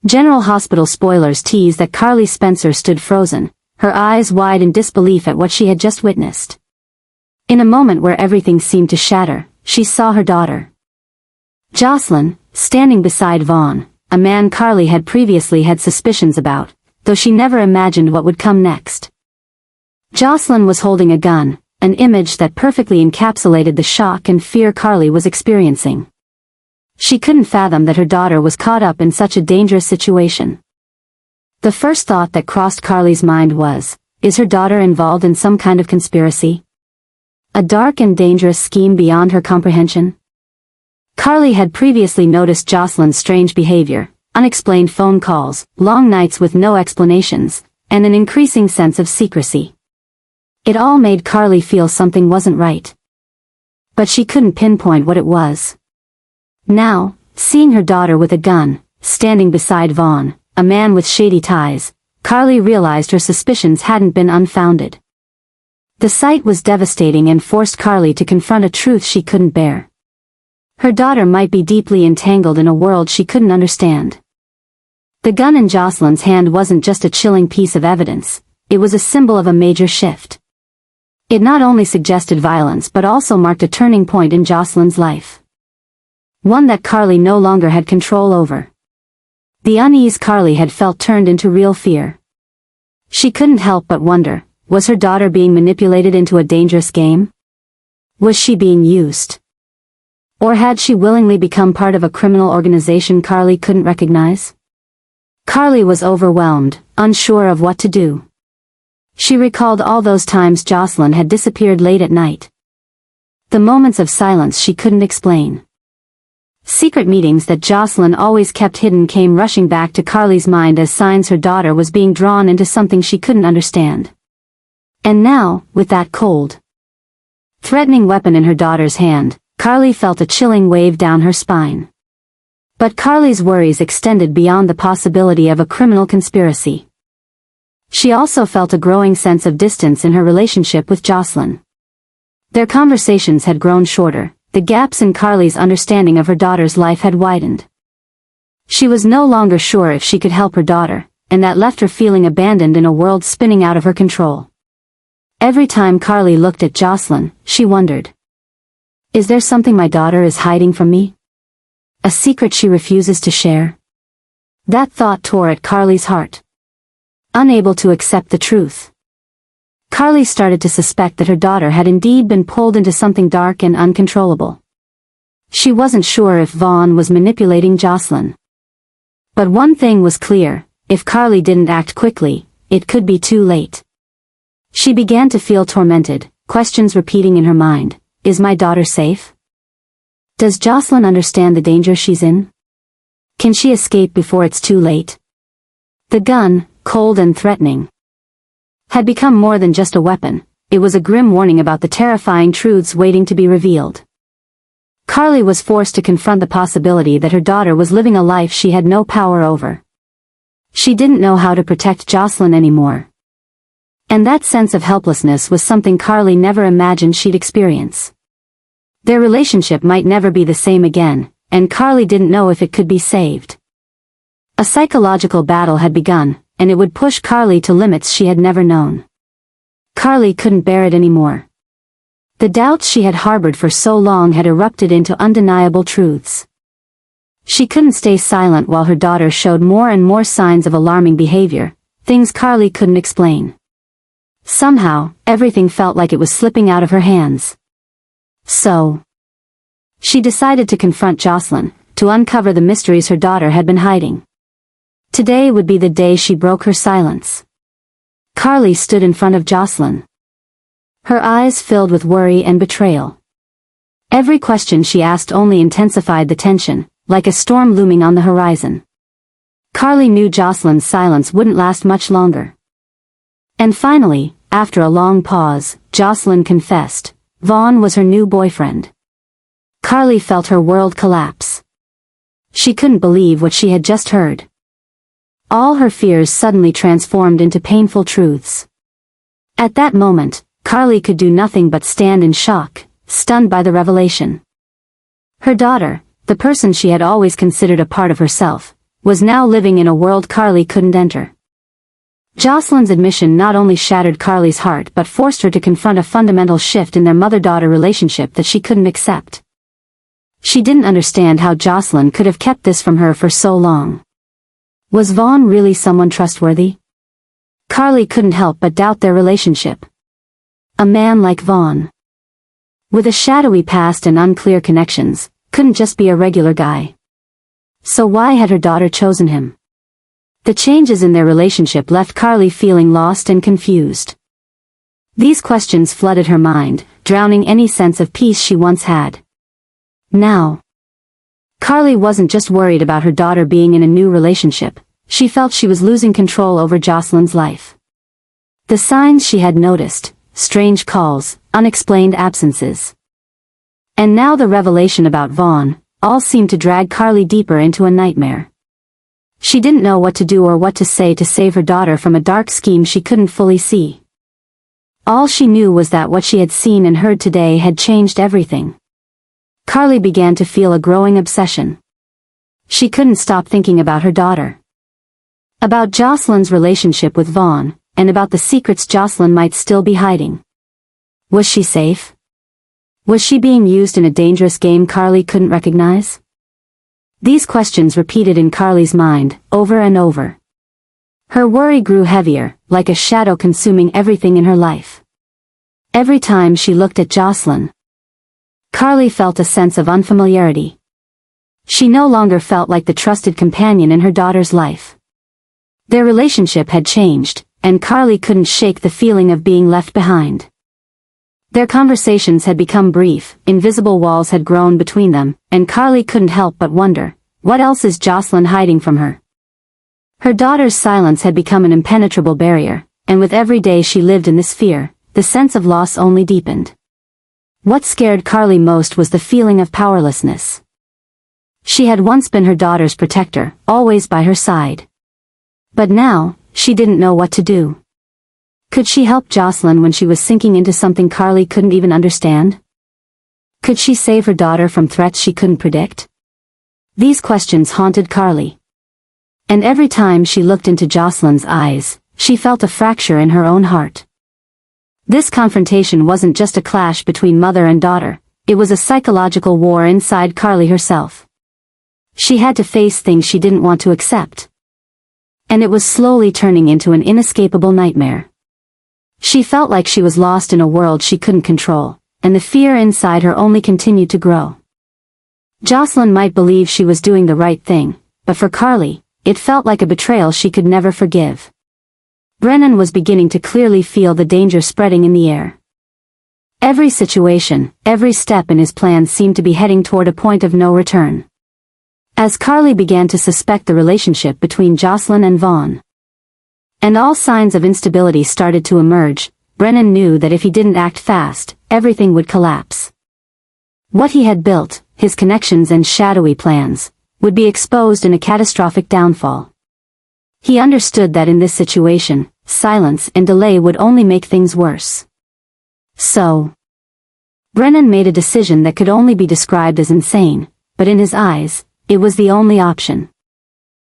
General Hospital Spoilers teased that Carly Spencer stood frozen, her eyes wide in disbelief at what she had just witnessed. In a moment where everything seemed to shatter, she saw her daughter, Jocelyn, standing beside Vaughn, a man Carly had previously had suspicions about, though she never imagined what would come next. Jocelyn was holding a gun, an image that perfectly encapsulated the shock and fear Carly was experiencing. She couldn't fathom that her daughter was caught up in such a dangerous situation. The first thought that crossed Carly's mind was, is her daughter involved in some kind of conspiracy? A dark and dangerous scheme beyond her comprehension? Carly had previously noticed Jocelyn's strange behavior, unexplained phone calls, long nights with no explanations, and an increasing sense of secrecy. It all made Carly feel something wasn't right. But she couldn't pinpoint what it was. Now, seeing her daughter with a gun, standing beside Vaughn, a man with shady ties, Carly realized her suspicions hadn't been unfounded. The sight was devastating and forced Carly to confront a truth she couldn't bear. Her daughter might be deeply entangled in a world she couldn't understand. The gun in Jocelyn's hand wasn't just a chilling piece of evidence, it was a symbol of a major shift. It not only suggested violence but also marked a turning point in Jocelyn's life. One that Carly no longer had control over. The unease Carly had felt turned into real fear. She couldn't help but wonder, was her daughter being manipulated into a dangerous game? Was she being used? Or had she willingly become part of a criminal organization Carly couldn't recognize? Carly was overwhelmed, unsure of what to do. She recalled all those times Jocelyn had disappeared late at night. The moments of silence she couldn't explain. Secret meetings that Jocelyn always kept hidden came rushing back to Carly's mind as signs her daughter was being drawn into something she couldn't understand. And now, with that cold, threatening weapon in her daughter's hand, Carly felt a chilling wave down her spine. But Carly's worries extended beyond the possibility of a criminal conspiracy. She also felt a growing sense of distance in her relationship with Jocelyn. Their conversations had grown shorter, the gaps in Carly's understanding of her daughter's life had widened. She was no longer sure if she could help her daughter, and that left her feeling abandoned in a world spinning out of her control. Every time Carly looked at Jocelyn, she wondered, is there something my daughter is hiding from me? A secret she refuses to share? That thought tore at Carly's heart. Unable to accept the truth, Carly started to suspect that her daughter had indeed been pulled into something dark and uncontrollable. She wasn't sure if Vaughn was manipulating Jocelyn. But one thing was clear, if Carly didn't act quickly, it could be too late. She began to feel tormented, questions repeating in her mind, is my daughter safe? Does Jocelyn understand the danger she's in? Can she escape before it's too late? The gun, cold and threatening, had become more than just a weapon, it was a grim warning about the terrifying truths waiting to be revealed. Carly was forced to confront the possibility that her daughter was living a life she had no power over. She didn't know how to protect Jocelyn anymore. And that sense of helplessness was something Carly never imagined she'd experience. Their relationship might never be the same again, and Carly didn't know if it could be saved. A psychological battle had begun, and it would push Carly to limits she had never known. Carly couldn't bear it anymore. The doubts she had harbored for so long had erupted into undeniable truths. She couldn't stay silent while her daughter showed more and more signs of alarming behavior, things Carly couldn't explain. Somehow, everything felt like it was slipping out of her hands. So, she decided to confront Jocelyn, to uncover the mysteries her daughter had been hiding. Today would be the day she broke her silence. Carly stood in front of Jocelyn. Her eyes filled with worry and betrayal. Every question she asked only intensified the tension, like a storm looming on the horizon. Carly knew Jocelyn's silence wouldn't last much longer. And finally, after a long pause, Jocelyn confessed, Vaughn was her new boyfriend. Carly felt her world collapse. She couldn't believe what she had just heard. All her fears suddenly transformed into painful truths. At that moment, Carly could do nothing but stand in shock, stunned by the revelation. Her daughter, the person she had always considered a part of herself, was now living in a world Carly couldn't enter. Jocelyn's admission not only shattered Carly's heart but forced her to confront a fundamental shift in their mother-daughter relationship that she couldn't accept. She didn't understand how Jocelyn could have kept this from her for so long. Was Vaughn really someone trustworthy? Carly couldn't help but doubt their relationship. A man like Vaughn, with a shadowy past and unclear connections, couldn't just be a regular guy. So why had her daughter chosen him? The changes in their relationship left Carly feeling lost and confused. These questions flooded her mind, drowning any sense of peace she once had. Now, Carly wasn't just worried about her daughter being in a new relationship, she felt she was losing control over Jocelyn's life. The signs she had noticed, strange calls, unexplained absences. And now the revelation about Vaughn, all seemed to drag Carly deeper into a nightmare. She didn't know what to do or what to say to save her daughter from a dark scheme she couldn't fully see. All she knew was that what she had seen and heard today had changed everything. Carly began to feel a growing obsession. She couldn't stop thinking about her daughter. About Jocelyn's relationship with Vaughn, and about the secrets Jocelyn might still be hiding. Was she safe? Was she being used in a dangerous game Carly couldn't recognize? These questions repeated in Carly's mind, over and over. Her worry grew heavier, like a shadow consuming everything in her life. Every time she looked at Jocelyn, Carly felt a sense of unfamiliarity. She no longer felt like the trusted companion in her daughter's life. Their relationship had changed, and Carly couldn't shake the feeling of being left behind. Their conversations had become brief, invisible walls had grown between them, and Carly couldn't help but wonder, what else is Jocelyn hiding from her? Her daughter's silence had become an impenetrable barrier, and with every day she lived in this fear, the sense of loss only deepened. What scared Carly most was the feeling of powerlessness. She had once been her daughter's protector, always by her side. But now, she didn't know what to do. Could she help Jocelyn when she was sinking into something Carly couldn't even understand? Could she save her daughter from threats she couldn't predict? These questions haunted Carly. And every time she looked into Jocelyn's eyes, she felt a fracture in her own heart. This confrontation wasn't just a clash between mother and daughter, it was a psychological war inside Carly herself. She had to face things she didn't want to accept. And it was slowly turning into an inescapable nightmare. She felt like she was lost in a world she couldn't control, and the fear inside her only continued to grow. Jocelyn might believe she was doing the right thing, but for Carly, it felt like a betrayal she could never forgive. Brennan was beginning to clearly feel the danger spreading in the air. Every situation, every step in his plan seemed to be heading toward a point of no return. As Carly began to suspect the relationship between Jocelyn and Vaughn, and all signs of instability started to emerge, Brennan knew that if he didn't act fast, everything would collapse. What he had built, his connections and shadowy plans, would be exposed in a catastrophic downfall. He understood that in this situation, silence and delay would only make things worse. So, Brennan made a decision that could only be described as insane, but in his eyes, it was the only option.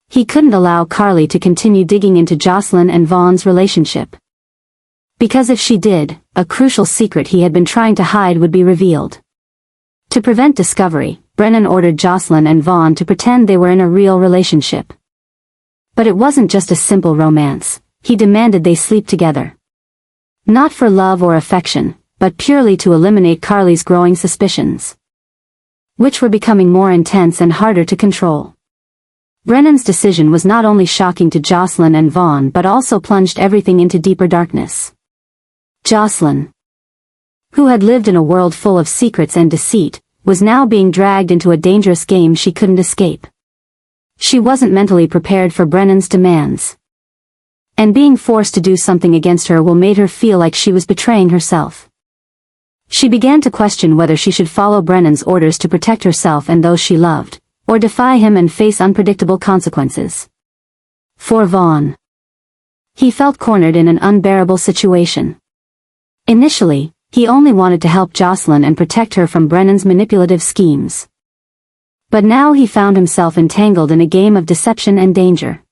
He couldn't allow Carly to continue digging into Jocelyn and Vaughn's relationship. Because if she did, a crucial secret he had been trying to hide would be revealed. To prevent discovery, Brennan ordered Jocelyn and Vaughn to pretend they were in a real relationship. But it wasn't just a simple romance, he demanded they sleep together. Not for love or affection, but purely to eliminate Carly's growing suspicions, which were becoming more intense and harder to control. Brennan's decision was not only shocking to Jocelyn and Vaughn but also plunged everything into deeper darkness. Jocelyn, who had lived in a world full of secrets and deceit, was now being dragged into a dangerous game she couldn't escape. She wasn't mentally prepared for Brennan's demands. And being forced to do something against her will made her feel like she was betraying herself. She began to question whether she should follow Brennan's orders to protect herself and those she loved, or defy him and face unpredictable consequences. For Vaughn, he felt cornered in an unbearable situation. Initially, he only wanted to help Jocelyn and protect her from Brennan's manipulative schemes. But now he found himself entangled in a game of deception and danger.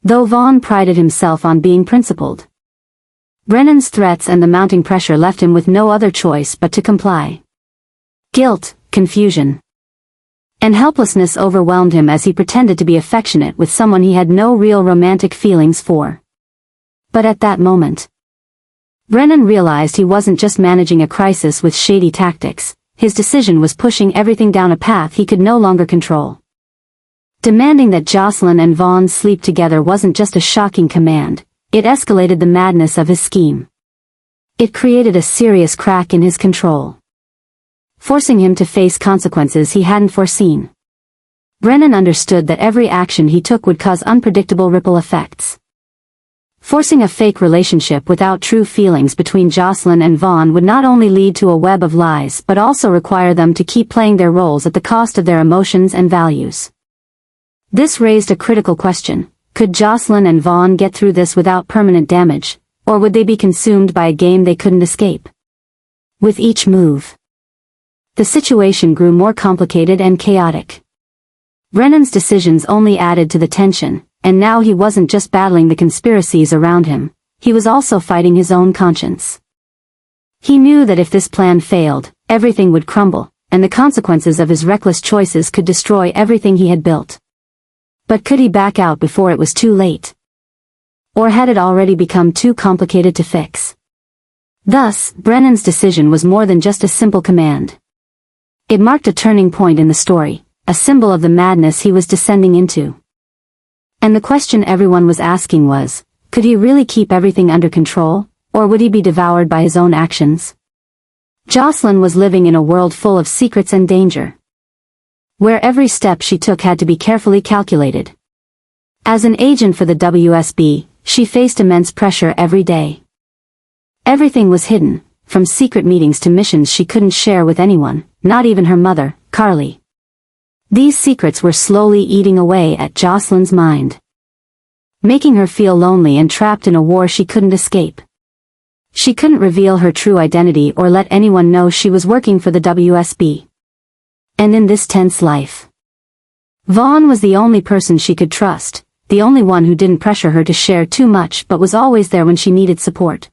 Though Vaughn prided himself on being principled, Brennan's threats and the mounting pressure left him with no other choice but to comply. Guilt, confusion, and helplessness overwhelmed him as he pretended to be affectionate with someone he had no real romantic feelings for. But at that moment, Brennan realized he wasn't just managing a crisis with shady tactics. His decision was pushing everything down a path he could no longer control. Demanding that Jocelyn and Vaughn sleep together wasn't just a shocking command, it escalated the madness of his scheme. It created a serious crack in his control, forcing him to face consequences he hadn't foreseen. Brennan understood that every action he took would cause unpredictable ripple effects. Forcing a fake relationship without true feelings between Jocelyn and Vaughn would not only lead to a web of lies but also require them to keep playing their roles at the cost of their emotions and values. This raised a critical question. Could Jocelyn and Vaughn get through this without permanent damage, or would they be consumed by a game they couldn't escape? With each move, the situation grew more complicated and chaotic. Brennan's decisions only added to the tension, and now he wasn't just battling the conspiracies around him, he was also fighting his own conscience. He knew that if this plan failed, everything would crumble, and the consequences of his reckless choices could destroy everything he had built. But could he back out before it was too late? Or had it already become too complicated to fix? Thus, Brennan's decision was more than just a simple command. It marked a turning point in the story, a symbol of the madness he was descending into. And the question everyone was asking was, could he really keep everything under control, or would he be devoured by his own actions? Jocelyn was living in a world full of secrets and danger, where every step she took had to be carefully calculated. As an agent for the WSB, she faced immense pressure every day. Everything was hidden, from secret meetings to missions she couldn't share with anyone, not even her mother, Carly. These secrets were slowly eating away at Jocelyn's mind, making her feel lonely and trapped in a war she couldn't escape. She couldn't reveal her true identity or let anyone know she was working for the WSB. And in this tense life, Vaughn was the only person she could trust, the only one who didn't pressure her to share too much but was always there when she needed support.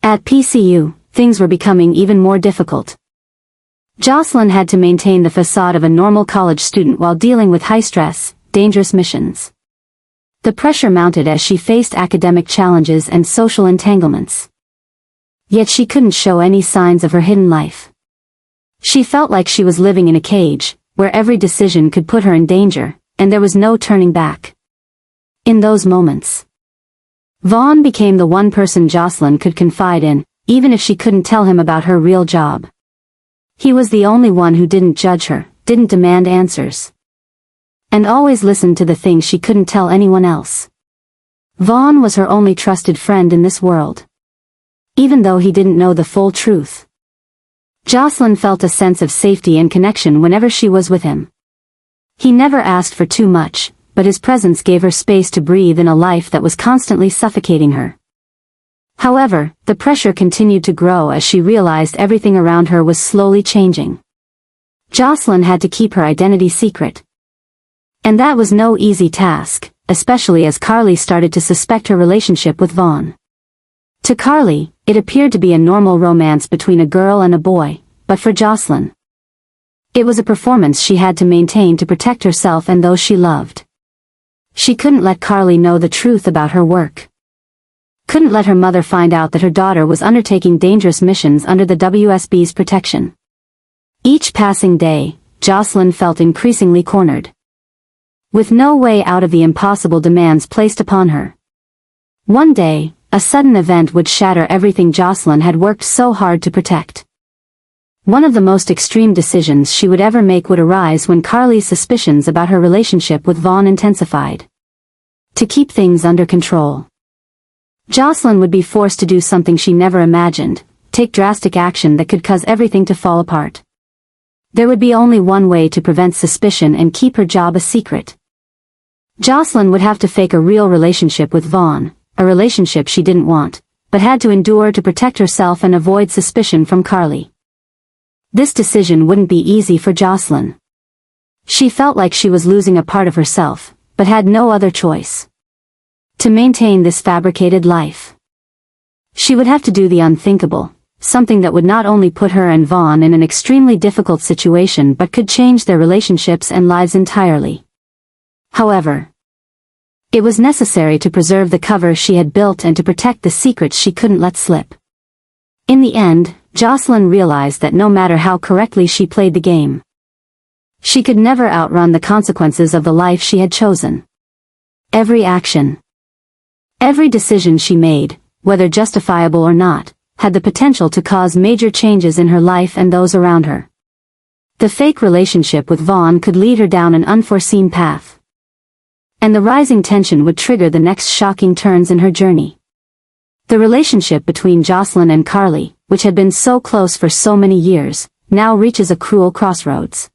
At PCU, things were becoming even more difficult. Jocelyn had to maintain the facade of a normal college student while dealing with high-stress, dangerous missions. The pressure mounted as she faced academic challenges and social entanglements. Yet she couldn't show any signs of her hidden life. She felt like she was living in a cage, where every decision could put her in danger, and there was no turning back. In those moments, Vaughn became the one person Jocelyn could confide in, even if she couldn't tell him about her real job. He was the only one who didn't judge her, didn't demand answers, and always listened to the things she couldn't tell anyone else. Vaughn was her only trusted friend in this world, even though he didn't know the full truth. Jocelyn felt a sense of safety and connection whenever she was with him. He never asked for too much, but his presence gave her space to breathe in a life that was constantly suffocating her. However, the pressure continued to grow as she realized everything around her was slowly changing. Jocelyn had to keep her identity secret. And that was no easy task, especially as Carly started to suspect her relationship with Vaughn. To Carly, it appeared to be a normal romance between a girl and a boy, but for Jocelyn, it was a performance she had to maintain to protect herself and those she loved. She couldn't let Carly know the truth about her work. Couldn't let her mother find out that her daughter was undertaking dangerous missions under the WSB's protection. Each passing day, Jocelyn felt increasingly cornered, with no way out of the impossible demands placed upon her. One day, a sudden event would shatter everything Jocelyn had worked so hard to protect. One of the most extreme decisions she would ever make would arise when Carly's suspicions about her relationship with Vaughn intensified. To keep things under control, Jocelyn would be forced to do something she never imagined, take drastic action that could cause everything to fall apart. There would be only one way to prevent suspicion and keep her job a secret. Jocelyn would have to fake a real relationship with Vaughn, a relationship she didn't want, but had to endure to protect herself and avoid suspicion from Carly. This decision wouldn't be easy for Jocelyn. She felt like she was losing a part of herself, but had no other choice. To maintain this fabricated life, she would have to do the unthinkable, something that would not only put her and Vaughn in an extremely difficult situation but could change their relationships and lives entirely. However, it was necessary to preserve the cover she had built and to protect the secrets she couldn't let slip. In the end, Jocelyn realized that no matter how correctly she played the game, she could never outrun the consequences of the life she had chosen. Every action, every decision she made, whether justifiable or not, had the potential to cause major changes in her life and those around her. The fake relationship with Vaughn could lead her down an unforeseen path, and the rising tension would trigger the next shocking turns in her journey. The relationship between Jocelyn and Carly, which had been so close for so many years, now reaches a cruel crossroads.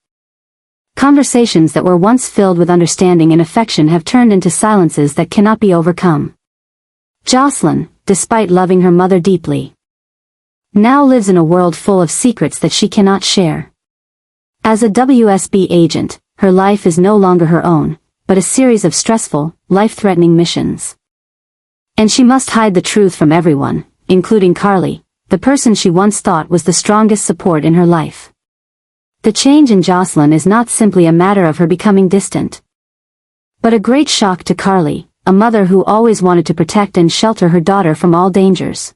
Conversations that were once filled with understanding and affection have turned into silences that cannot be overcome. Jocelyn, despite loving her mother deeply, now lives in a world full of secrets that she cannot share. As a WSB agent, her life is no longer her own, but a series of stressful, life-threatening missions. And she must hide the truth from everyone, including Carly, the person she once thought was the strongest support in her life. The change in Jocelyn is not simply a matter of her becoming distant, but a great shock to Carly, a mother who always wanted to protect and shelter her daughter from all dangers.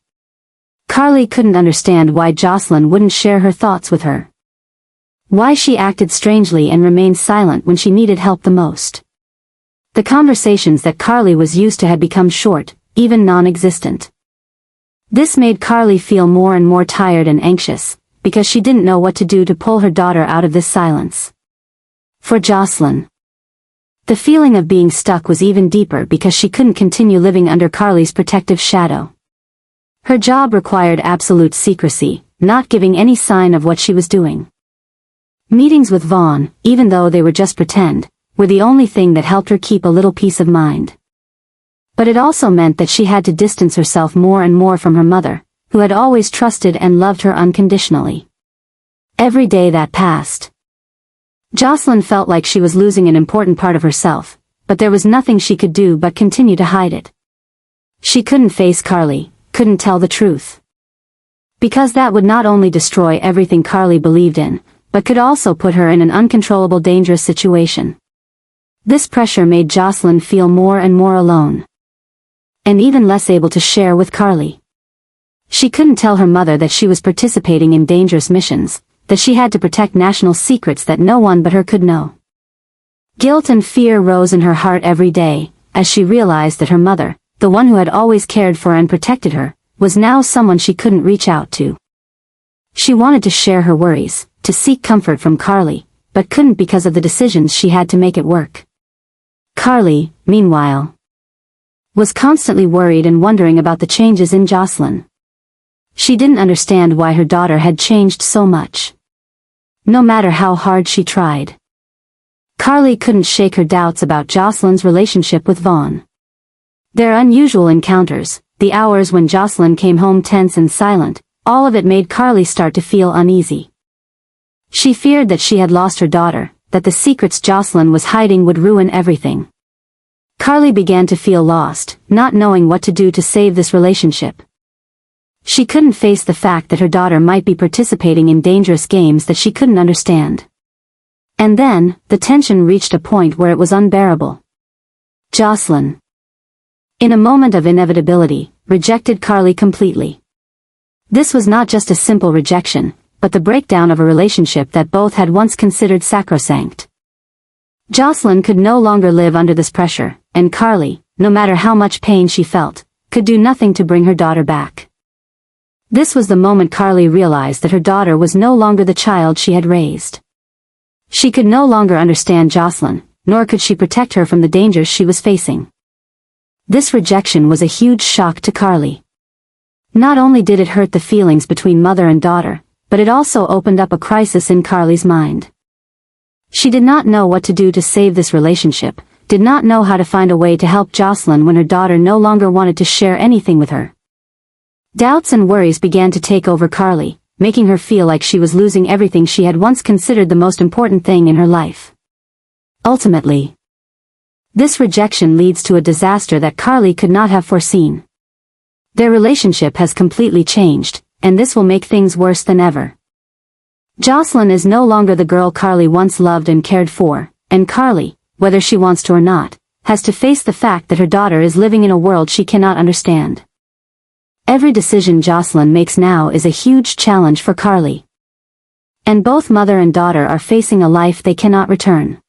Carly couldn't understand why Jocelyn wouldn't share her thoughts with her. Why she acted strangely and remained silent when she needed help the most. The conversations that Carly was used to had become short, even non-existent. This made Carly feel more and more tired and anxious, because she didn't know what to do to pull her daughter out of this silence. For Jocelyn, the feeling of being stuck was even deeper because she couldn't continue living under Carly's protective shadow. Her job required absolute secrecy, not giving any sign of what she was doing. Meetings with Vaughn, even though they were just pretend, were the only thing that helped her keep a little peace of mind. But it also meant that she had to distance herself more and more from her mother, who had always trusted and loved her unconditionally. Every day that passed, Jocelyn felt like she was losing an important part of herself, but there was nothing she could do but continue to hide it. She couldn't face Carly, couldn't tell the truth. Because that would not only destroy everything Carly believed in, but could also put her in an uncontrollable dangerous situation. This pressure made Jocelyn feel more and more alone, and even less able to share with Carly. She couldn't tell her mother that she was participating in dangerous missions, that she had to protect national secrets that no one but her could know. Guilt and fear rose in her heart every day, as she realized that her mother, the one who had always cared for and protected her, was now someone she couldn't reach out to. She wanted to share her worries, to seek comfort from Carly, but couldn't because of the decisions she had to make at work. Carly, meanwhile, was constantly worried and wondering about the changes in Jocelyn. She didn't understand why her daughter had changed so much. No matter how hard she tried, Carly couldn't shake her doubts about Jocelyn's relationship with Vaughn. Their unusual encounters, the hours when Jocelyn came home tense and silent, all of it made Carly start to feel uneasy. She feared that she had lost her daughter, that the secrets Jocelyn was hiding would ruin everything. Carly began to feel lost, not knowing what to do to save this relationship. She couldn't face the fact that her daughter might be participating in dangerous games that she couldn't understand. And then, the tension reached a point where it was unbearable. Jocelyn, in a moment of inevitability, rejected Carly completely. This was not just a simple rejection, but the breakdown of a relationship that both had once considered sacrosanct. Jocelyn could no longer live under this pressure, and Carly, no matter how much pain she felt, could do nothing to bring her daughter back. This was the moment Carly realized that her daughter was no longer the child she had raised. She could no longer understand Jocelyn, nor could she protect her from the dangers she was facing. This rejection was a huge shock to Carly. Not only did it hurt the feelings between mother and daughter, but it also opened up a crisis in Carly's mind. She did not know what to do to save this relationship, did not know how to find a way to help Jocelyn when her daughter no longer wanted to share anything with her. Doubts and worries began to take over Carly, making her feel like she was losing everything she had once considered the most important thing in her life. Ultimately, this rejection leads to a disaster that Carly could not have foreseen. Their relationship has completely changed, and this will make things worse than ever. Jocelyn is no longer the girl Carly once loved and cared for, and Carly, whether she wants to or not, has to face the fact that her daughter is living in a world she cannot understand. Every decision Jocelyn makes now is a huge challenge for Carly. And both mother and daughter are facing a life they cannot return.